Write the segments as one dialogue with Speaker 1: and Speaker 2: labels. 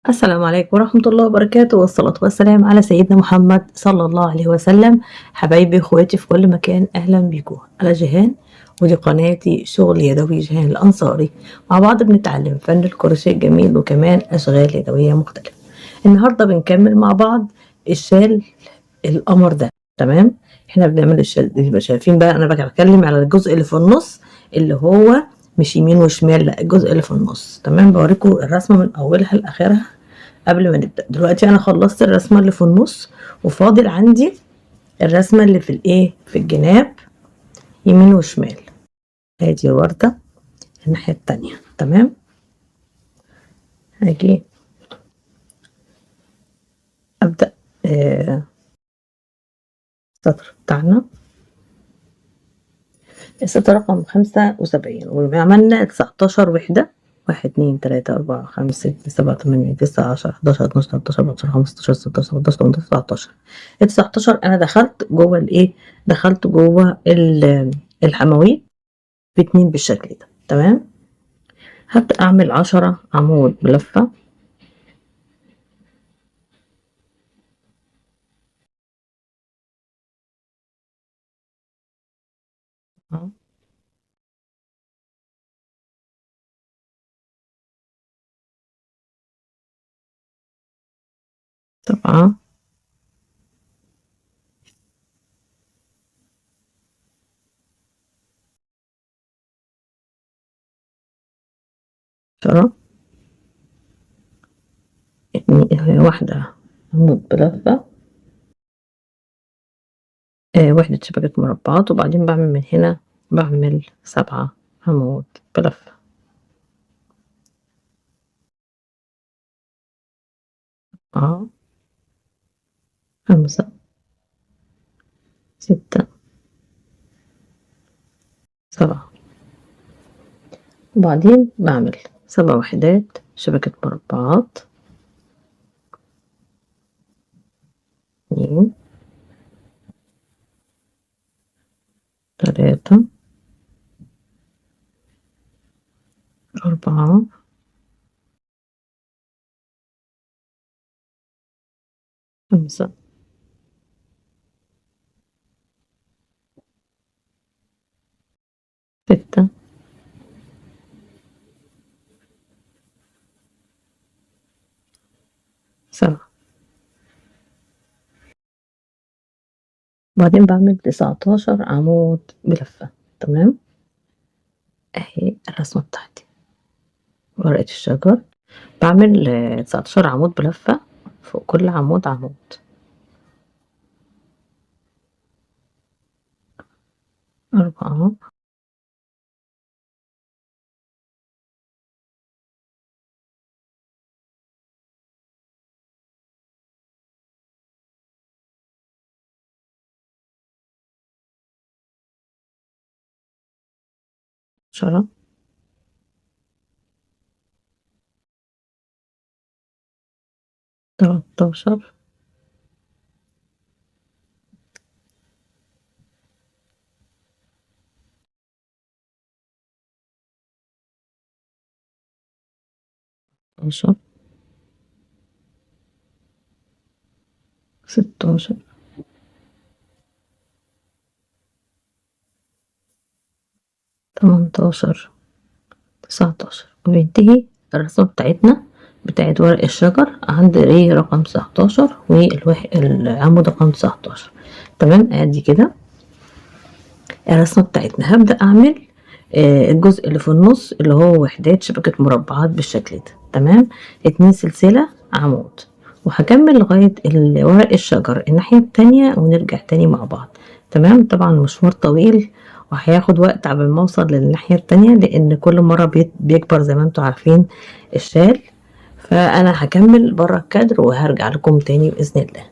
Speaker 1: السلام عليكم ورحمة الله وبركاته، والصلاة والسلام على سيدنا محمد صلى الله عليه وسلم. حبايبي اخواتي في كل مكان، اهلا بيكم. انا جيهان، ودي قناتي شغل يدوي جيهان الانصاري. مع بعض بنتعلم فن الكروشيه الجميل وكمان اشغال يدوية مختلفة. النهاردة بنكمل مع بعض الشال القمر ده. تمام، احنا بنعمل الشال دي. يبقى شايفين بقى، انا بتكلم على الجزء اللي في النص، اللي هو مش يمين وشمال، لا الجزء اللي في النص. تمام، بوريكم الرسمة من اولها لاخرها قبل ما نبدأ. دلوقتي انا خلصت الرسمة اللي في النص، وفاضل عندي الرسمة اللي في الايه، في الجناب يمين وشمال. ادي وردة الناحية التانية. تمام، هاجي ابدأ السطر بتاعنا، السطر رقم 75، وعملنا 19 وحدة. 1 2 3 4 5 6 7 8 9 10 11 12 13 14 15 16 17 18 19. انا دخلت جوه الايه، دخلت جوه الحموية باتنين بالشكل ده. تمام، هبدأ اعمل 10 عمود بلفة. طبعا 10، واحدة عمود بلفة، وحدة شبكة مربعات، وبعدين بعمل من هنا، بعمل 7 عمود بلفة. 4 5 6 7، وبعدين بعمل 7 وحدات شبكة مربعات. 2 3 4 5 6 7، وبعدين بعمل 19 عمود بلفة. تمام، اهي الرسمة بتاعتي ورقة الشجر. بعمل 19 عمود بلفة، فوق كل عمود عمود. 4 10 13 12 16 18 19، وبينتهي الرسمة بتاعتنا بتاعت ورق الشجر عند ايه، رقم 19 والعمود رقم 19. تمام، ادي كده الرسمة بتاعتنا. هبدأ اعمل الجزء اللي في النص، اللي هو وحدات شبكة مربعات بالشكل ده. تمام، 2 سلسلة عمود، وهكمل لغاية ورق الشجر الناحية التانية، ونرجع تاني مع بعض. تمام، طبعا المشوار طويل وهياخد وقت عبال ما اوصل للناحية التانية، لان كل مرة بيكبر زي ما انتوا عارفين الشال. فانا هكمل بره الكادر وهرجع لكم تاني باذن الله.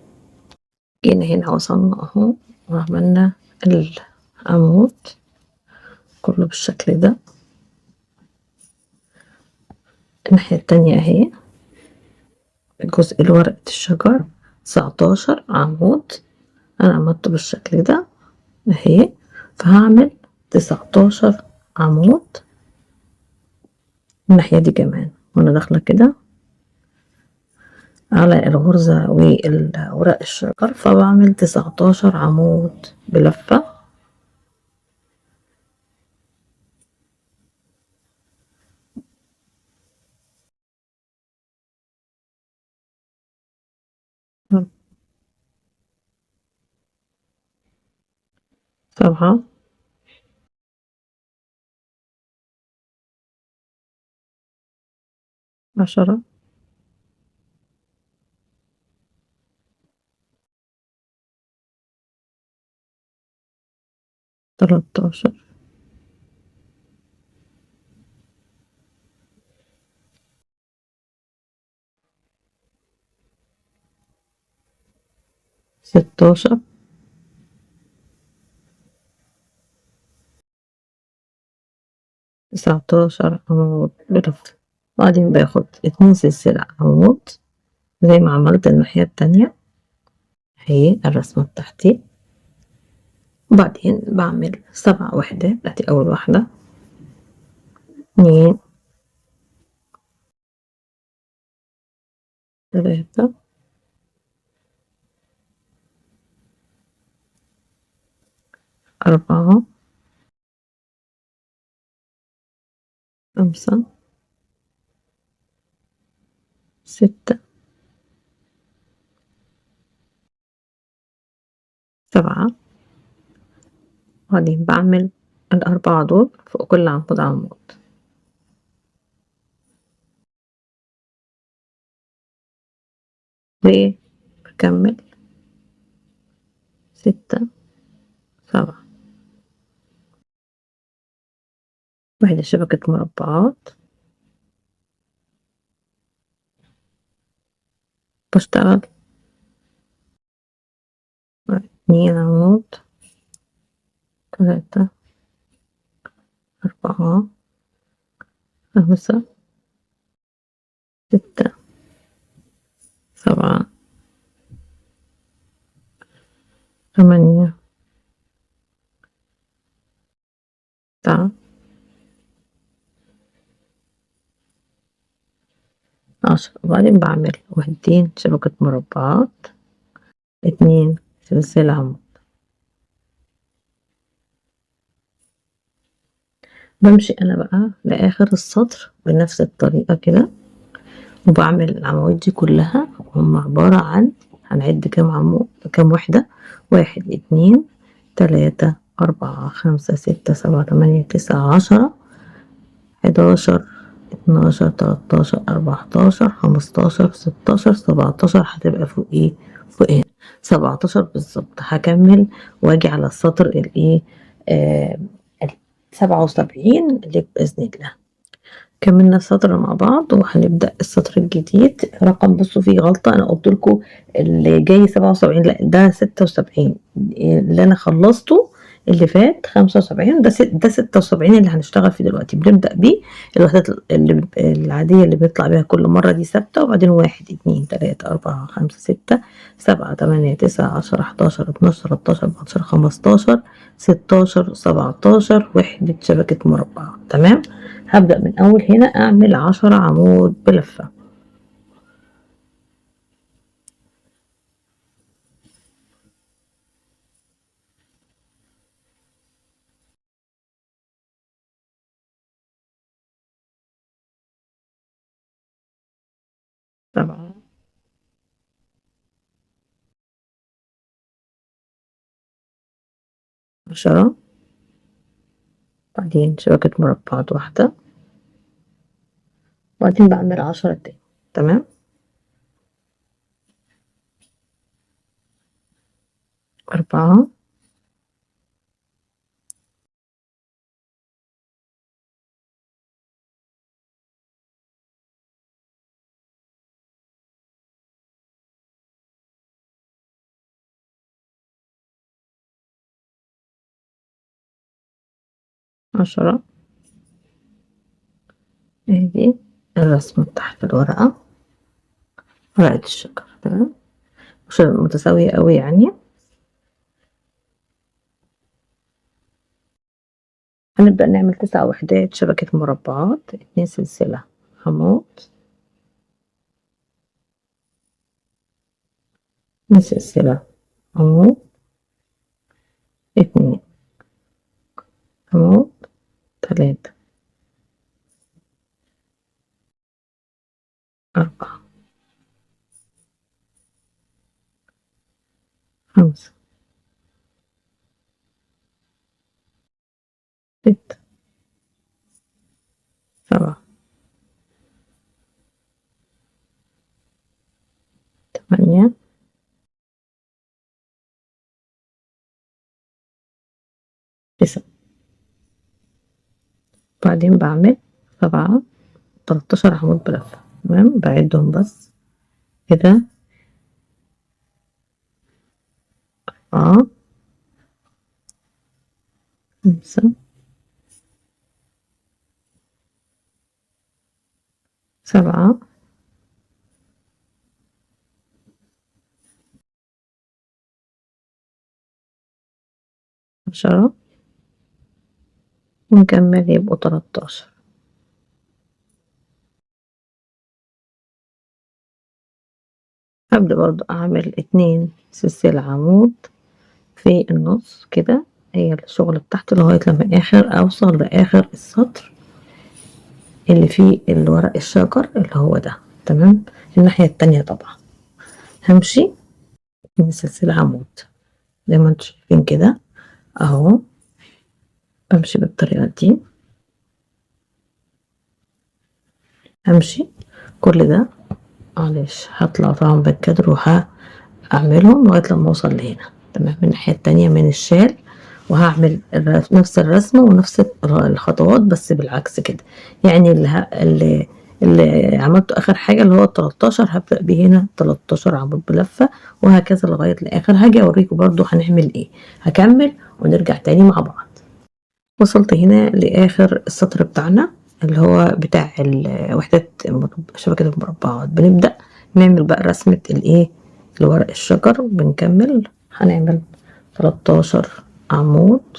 Speaker 1: جينا هنا وصلنا اهو، وعملنا العمود كله بالشكل ده. الناحية التانية اهي، الجزء اللي ورقة الشجر 19 عمود انا عملته بالشكل ده اهي. فهعمل 19 عمود الناحية دي كمان، وانا داخلة كده على الغرزة والورق الشجر، فبعمل 19 عمود بلفة. سبعة، 10، 13، 16، 19 عمود بلفة. وبعدين باخد 2 سلسلة عمود زي ما عملت الناحية التانية، اهي الرسمة بتاعتي. وبعدين بعمل 7 وحدات، ادي اول واحدة، 2، 3، 4، 5، 6، 7. وبعدين بعمل ال4 دول فوق كل عمود عمود، وبكمل 6، 7. واحدة شبكة مربعات، بشتغل 2 عمود، 3، 4، 5، 6، 7، 8، 9، 10. وبعدين بعمل وحدتين شبكة مربعات، 2 سلسلة عمود. بمشي انا بقى لاخر السطر بنفس الطريقة كده، وبعمل العواميد دي كلها، هم عبارة عن، هنعد كام عمود كام وحدة، 1، 2، 3، 4، 5، 6، 7، 8، 9، 10، 11، 12، 13، 14، 15، 16، 17. هتبقى فوق ايه، فوق هنا 17 بالظبط. هكمل واجي على السطر الايه، آه 77 اللي بإذن الله. كملنا السطر مع بعض وهنبدأ السطر الجديد. رقم، بصوا فيه غلطة، انا قلت لكم اللي جاي 77، لا ده 76 اللي انا خلصته، اللي فات 75، ده 76 اللي هنشتغل فيه دلوقتي. بنبدأ بيه الوحدات اللي العادية اللي بيطلع بيها كل مرة دي ثابتة، وبعدين 1، 2، 3، 4، 5، 6، 7، 8، 9، 10، 11، 12، 13، 14، 15، 16، 17 وحدة شبكة مربع. تمام. هبدأ من أول هنا أعمل 10 عمود بلفة. سبعة، 10، بعدين شبكة مربعات واحدة، وبعدين بعمل 10 تاني. تمام. 4، 10. اهي الرسمة تحت الورقة، ورقة الشجر. تمام، مش متساوية قوي يعني. هنبدأ نعمل 9 وحدات شبكة مربعات، 2 سلسلة عمود، من سلسلة عمود، 2 عمود، 3 4 5 6 7 8 9. بعدين بعمل 7 13 عمود بلفة. تمام، بعدهم بس كده: 4 5 7 10 ونكمل يبقوا 13. هبدأ برضو أعمل 2 سلسلة عمود في النص كده، هي الشغل بتاعتي لغاية لما أوصل لآخر السطر اللي فيه الورق الشجر اللي هو ده. تمام، الناحية التانية طبعا همشي من سلسلة عمود زي ما انتوا شايفين كده اهو. بمشي بالطريقة دي، همشي كل ده. معلش هطلع طبعا بالكادر وهعملهم لغاية لما اوصل لهنا. تمام، من الناحية التانية من الشال، وهعمل نفس الرسمة ونفس الخطوات بس بالعكس كده. يعني اللي عملته اخر حاجة اللي هو 13 هبدأ بيه هنا 13 عمود بلفة، وهكذا لغاية الاخر. هاجي اوريكم برضو هنعمل ايه. هكمل ونرجع تاني مع بعض. وصلت هنا لاخر السطر بتاعنا اللي هو بتاع وحدة شبكة المربعات. بنبدأ نعمل بقى رسمة الايه، الورق الشجر. بنكمل هنعمل 13 عمود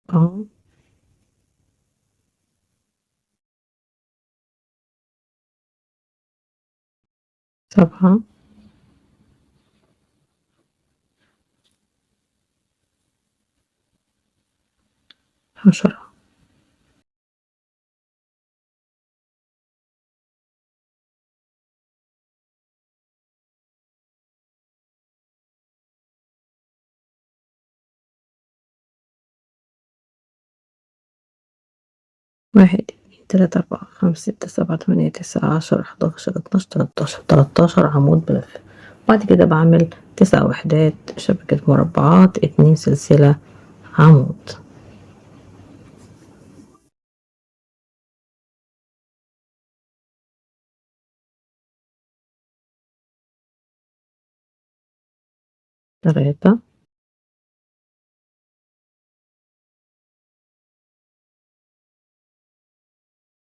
Speaker 1: اهو. 7 10 1 2 3 4 5 6 7 8 9 10 11 12 13. 13 عمود بلفة. بعد كده بعمل 9 وحدات شبكة مربعات، 2 سلسلة عمود. تلاتة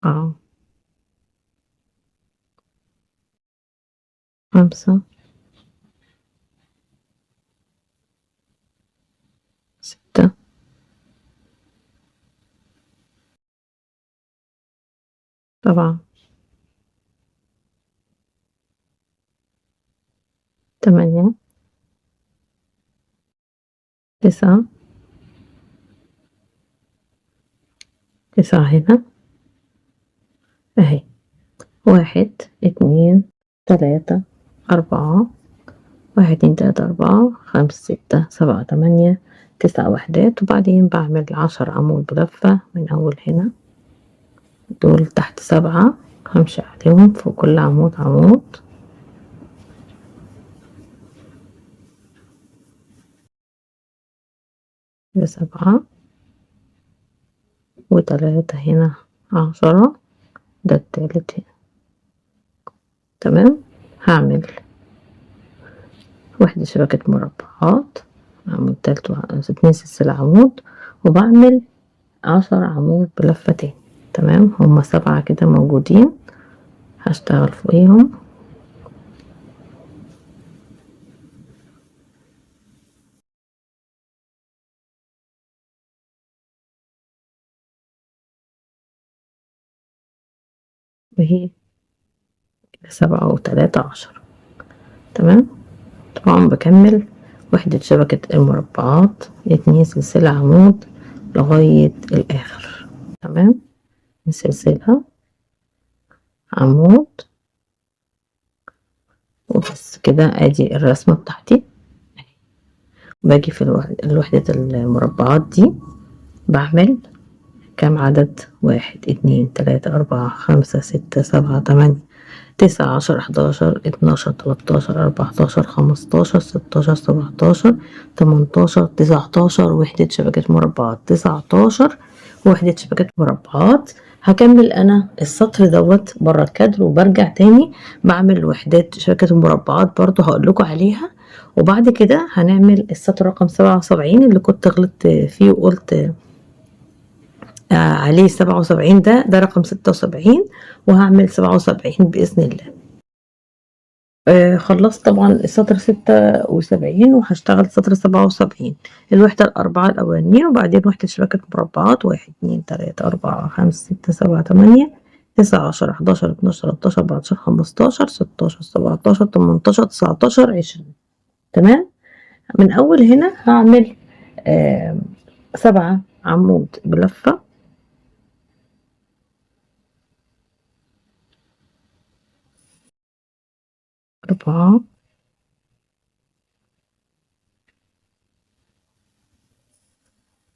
Speaker 1: أربعة 5 6 7 8 9. 9 هنا أهي. 1 2 3 4 1 2 3 4 5 6 7 8 9 وحدات. وبعدين بعمل 10 عمود بلفة من أول هنا. دول تحت 7 همشي عليهم في كل عمود عمود. ده 7 و3 هنا 10. ده التالت هنا. تمام، هعمل وحدة شبكة مربعات، عمود تالت 2 سلسلة عمود، وبعمل 10 عمود بلفة تاني. تمام، هما 7 كده موجودين هشتغل فوقيهم. وهي 7 و3 10. تمام. طبعا بكمل وحدة شبكة المربعات 2 سلسلة عمود لغاية الآخر. تمام. سلسلة عمود وبس كده. ادي الرسمة بتاعتي. باجي في الوحدة المربعات دي بعمل كام عدد؟ 1 2 3 4 5 6 7 8 9 10 11 12 13 14 15 16 17 18 وحدة شبكة مربعات 19 وحدة شبكة مربعات. هكمل انا السطر دوت بره الكادر وبرجع تاني بعمل وحدات شبكة المربعات برضو هقول لكم عليها. وبعد كده هنعمل السطر رقم 77 اللي كنت غلطت فيه وقلت عليه 77. ده رقم 76 وهعمل 77 بإذن الله. خلصت طبعا السطر 76 وهشتغل سطر 77 الوحدة الأربعة الأولانيين وبعدين وحدة شبكة مربعات 1 2 3 4 5 6 7 8 9 10 11 12 13 14 15 16 17 18 19 20. تمام. من أول هنا هعمل 7 عمود بلفة 4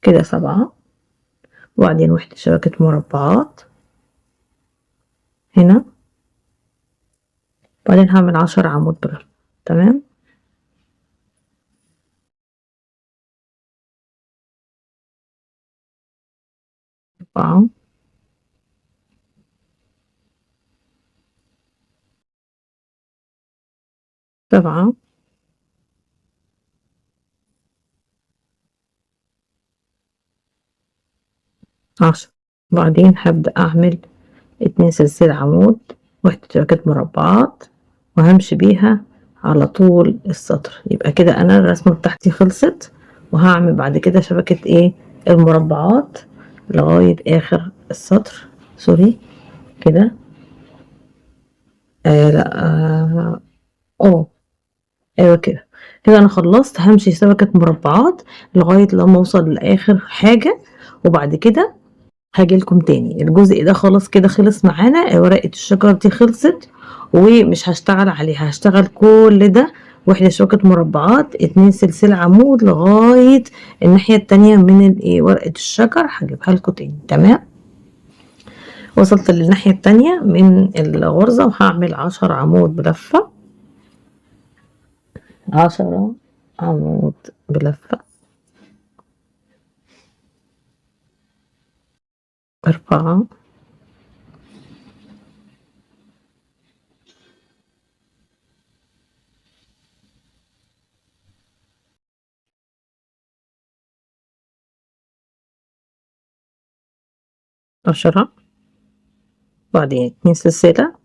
Speaker 1: كده 7 وبعدين وحدة شبكة مربعات هنا وبعدين هعمل 10 عمود بلفة. تمام. 4 7 10 وبعدين هبدأ أعمل 2 سلسلة عمود وحدة شبكة مربعات وهمشي بيها على طول السطر. يبقى كده أنا الرسمة بتاعتي خلصت وهعمل بعد كده شبكة ايه المربعات لغاية آخر السطر. سوري كده. لا ايوه كده. كده انا خلصت همشي شبكة مربعات لغاية لما اوصل لاخر حاجة وبعد كده هاجي لكم تاني. الجزء ده خلاص كده خلص معانا. ورقة الشجر دي خلصت ومش هشتغل عليها. هشتغل كل ده وحدة شبكة مربعات 2 سلسلة عمود لغاية الناحية التانية من ورقة الشجر هجيبها لكم تاني. تمام. وصلت للناحية التانية من الغرزة وهعمل 10 عمود بلفة 10 عمود بلفة 4 10 بعدين 2 سلسلة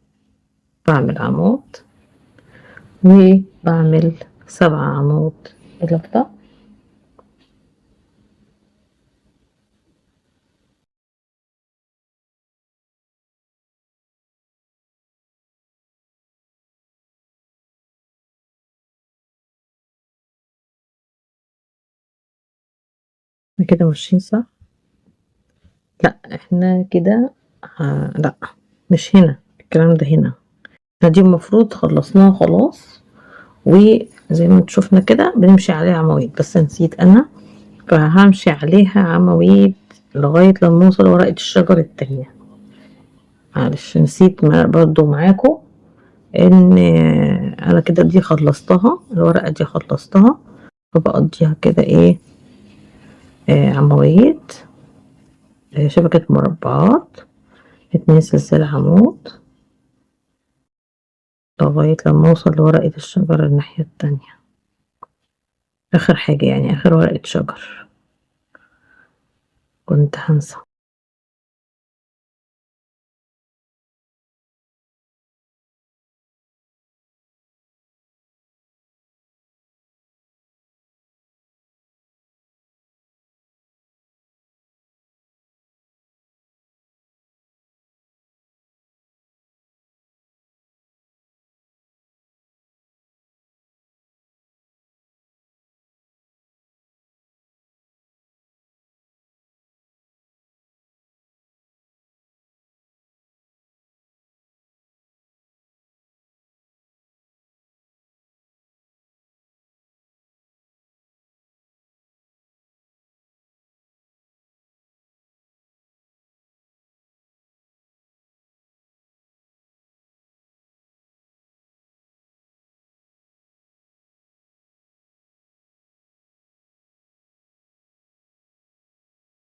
Speaker 1: بعمل عمود وبعمل 7 عمود بلفة كده ماشيين صح؟ لا احنا كده لا مش هنا الكلام ده هنا. احنا دي المفروض خلصناها خلاص وزي ما شفنا كده بنمشي عليها عواميد بس نسيت انا فهمشي عليها عواميد لغاية لما نوصل ورقة الشجر التانية. معلش نسيت برضو معاكم ان انا كده دي خلصتها الورقة دي خلصتها فبقضيها كده ايه عواميد شبكة مربعات 2 سلسلة عمود لغاية لما اوصل لورقة الشجر الناحية التانية. اخر حاجة يعني اخر ورقة شجر كنت هنسى.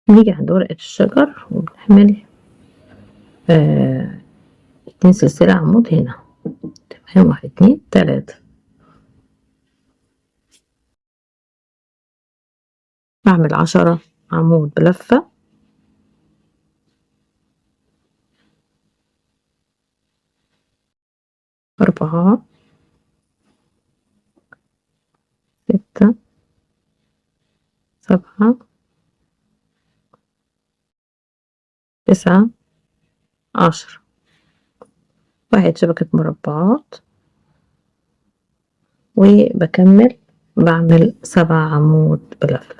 Speaker 1: نيجي عند ورقة الشجر وبنعمل 2 سلسلة عمود هنا، تمام، 1 2 3. باعمل 10 عمود بلفة، 4 6 7 9 10. 1 شبكة مربعات، وبكمل بعمل 7 عمود بلفة.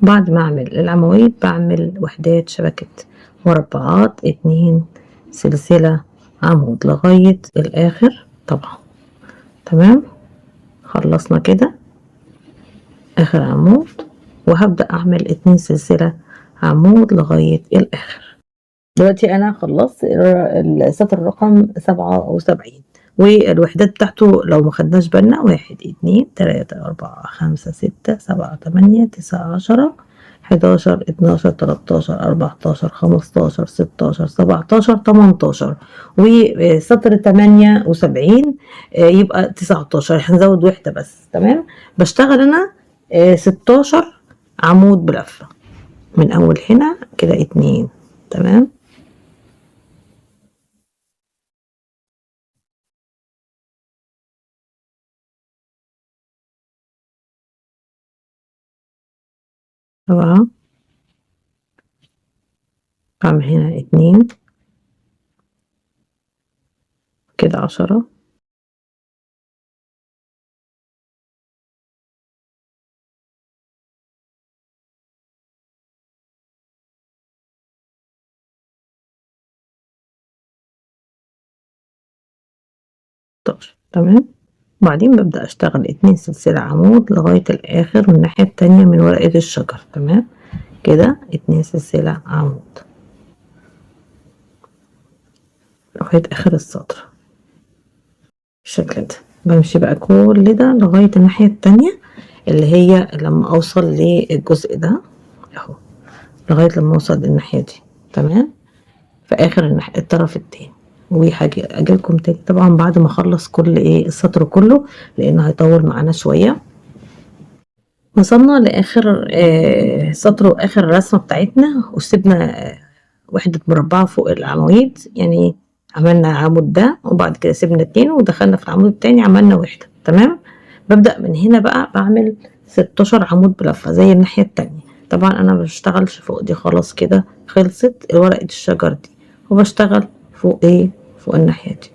Speaker 1: بعد ما اعمل العواميد بعمل وحدات شبكة مربعات 2 سلسلة عمود لغاية الاخر طبعا. تمام، خلصنا كده اخر عمود، وهبدأ اعمل 2 سلسلة عمود لغاية الاخر. دلوقتي انا خلصت السطر رقم 77، والوحدات بتاعته لو ما خدناش بالنا 1 2 3 4 5 6 7 8 9 10 11 12 13 14 15 16 17 18. وسطر 78 يبقى 19، هنزود وحدة بس. تمام، بشتغل انا 16 عمود بلفة من اول هنا كده 2. تمام، سبعة، بعمل هنا 2 كده 10. 16. تمام، وبعدين ببدأ أشتغل 2 سلسلة عمود لغاية الآخر والناحية التانية من ورقة الشجر. تمام، كده 2 سلسلة عمود لغاية آخر السطر بالشكل ده. بمشي بقى كل ده لغاية الناحية التانية اللي هي لما أوصل للجزء ده أهو، لغاية لما أوصل للناحية دي. تمام، في آخر الطرف التاني. وهاجي أجيلكم تاني طبعا بعد ما أخلص كل السطر كله، لأنه هيطول معانا شوية. وصلنا لآخر سطر وآخر الرسمة بتاعتنا، وسيبنا وحدة مربعة فوق العواميد، يعني عملنا عمود ده وبعد كده سيبنا 2 ودخلنا في العمود التاني عملنا وحدة. تمام، ببدأ من هنا بقى بعمل 16 عمود بلفة زي الناحية التانية. طبعا أنا مبشتغلش فوق دي، خلاص كده خلصت ورقة الشجر دي، وبشتغل فوق فوق الناحية دي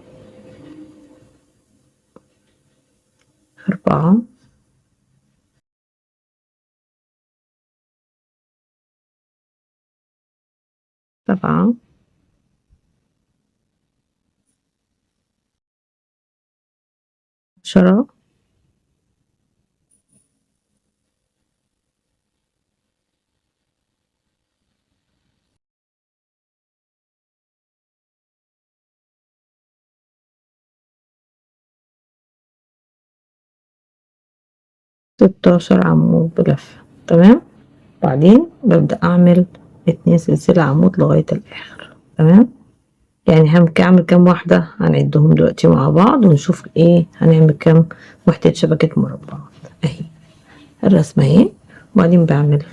Speaker 1: 4 7 10 16 عمود بلفة. تمام، بعدين ببدأ أعمل 2 سلسلة عمود لغاية الآخر. تمام، يعني هعمل كام واحدة هنعدهم دلوقتي مع بعض ونشوف هنعمل كام وحدة شبكة مربعات. اهي الرسمة اهي، وبعدين بعمل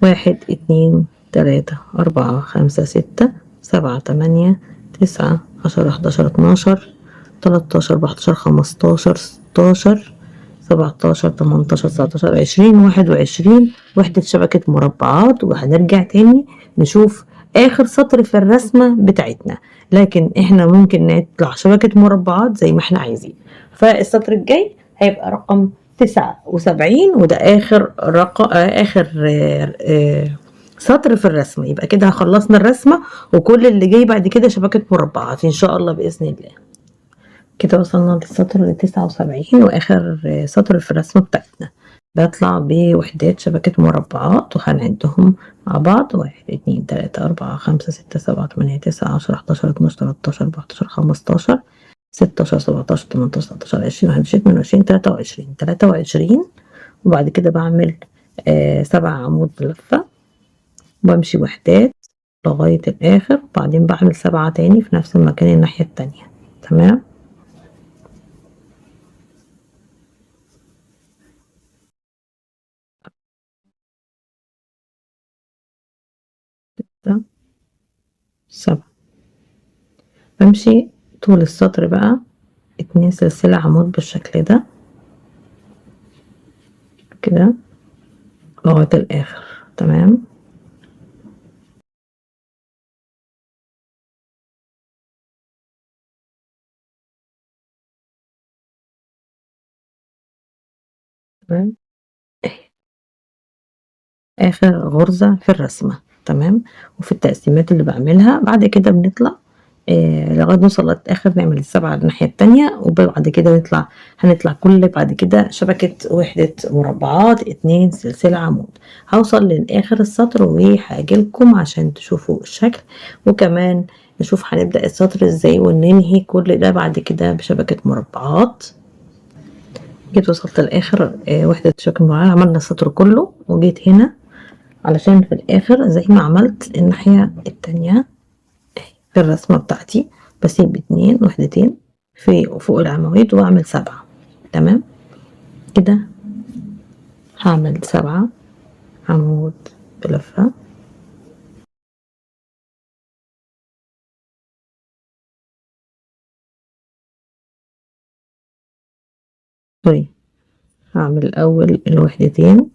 Speaker 1: 1 2 3 4 5 6 7 8 9 10 11 12 13 14 15 16 17 18 19 20 21 وحدة شبكة مربعات. وهنرجع تاني نشوف آخر سطر في الرسمة بتاعتنا، لكن احنا ممكن نطلع شبكة مربعات زي ما احنا عايزين. فالسطر الجاي هيبقى رقم 79، وده آخر رقم آخر سطر في الرسمة. يبقى كده خلصنا الرسمة، وكل اللي جاي بعد كده شبكة مربعات إن شاء الله بإذن الله. كده وصلنا للسطر 79 وآخر سطر في الرسمة بتاعتنا. بطلع بوحدات شبكة مربعات وهنعدهم مع بعض: 1 2 3 4 5 6 7 8 9 10 11 12 13 14 15 16 17 18 19 20 21 22 23. وبعد كده بعمل 7 عمود بلفة وبمشي وحدات لغاية الآخر، وبعدين بعمل 7 تاني في نفس المكان الناحية التانية. تمام. ده 7. بمشي طول السطر بقى 2 سلسلة عمود بالشكل ده كده لغاية الآخر. تمام. تمام. آخر غرزة في الرسمة. تمام. وفي التقسيمات اللي بعملها بعد كده بنطلع لغاية نوصل للآخر نعمل ال7 الناحية التانية، وبعد كده هنطلع كل بعد كده شبكة وحدة مربعات 2 سلسلة عمود. هوصل لآخر السطر وهاجيلكم عشان تشوفوا الشكل، وكمان نشوف هنبدأ السطر ازاي وننهي كل ده بعد كده بشبكة مربعات. جيت وصلت لآخر وحدة شبكة مربعات، عملنا السطر كله وجيت هنا علشان في الآخر زي ما عملت الناحية التانية في الرسمة بتاعتي بسيب 2 وحدتين في فوق العواميد واعمل 7. تمام كده. هعمل 7 عمود بلفة، سوري، هعمل الأول الوحدتين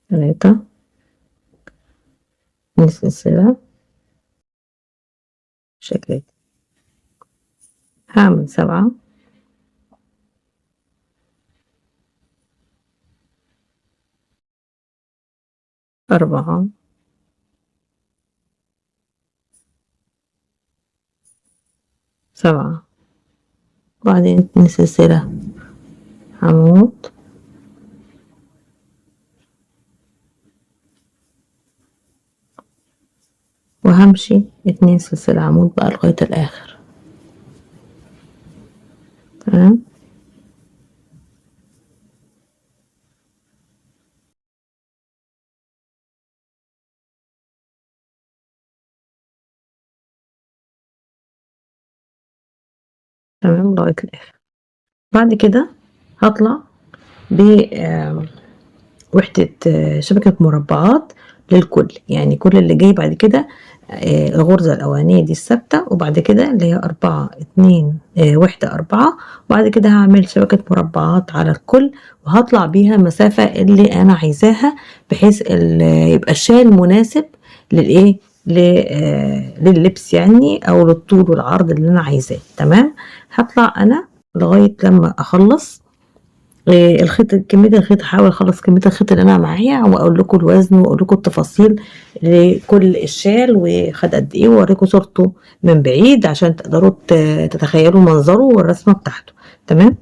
Speaker 1: 3 من السلسلة بالشكل ده. هعمل 7 4 7 وبعدين 2 سلسلة عمود وهمشي 2 سلسلة عمود بقى لغاية الآخر. تمام. تمام لغاية الآخر. بعد كده هطلع بوحدة شبكة مربعات للكل، يعني كل اللي جاي بعد كده الغرزة الأولانية دي الثابتة، وبعد كده اللي هي 4 2 وحدة 4، وبعد كده هعمل شبكة مربعات على الكل وهطلع بيها المسافة اللي أنا عايزاها بحيث يبقى الشال مناسب للإيه لللبس يعني أو للطول والعرض اللي أنا عايزاه. تمام. هطلع أنا لغاية لما أخلص الخيط، كمية الخيط هاحاول أخلّص كمية الخيط اللي أنا معايا وأقول لكم الوزن وأقول لكم التفاصيل لكل الشال وخد قد إيه، وأوريكم صورته من بعيد عشان تقدروا تتخيلوا منظره والرسمة بتاعته. تمام.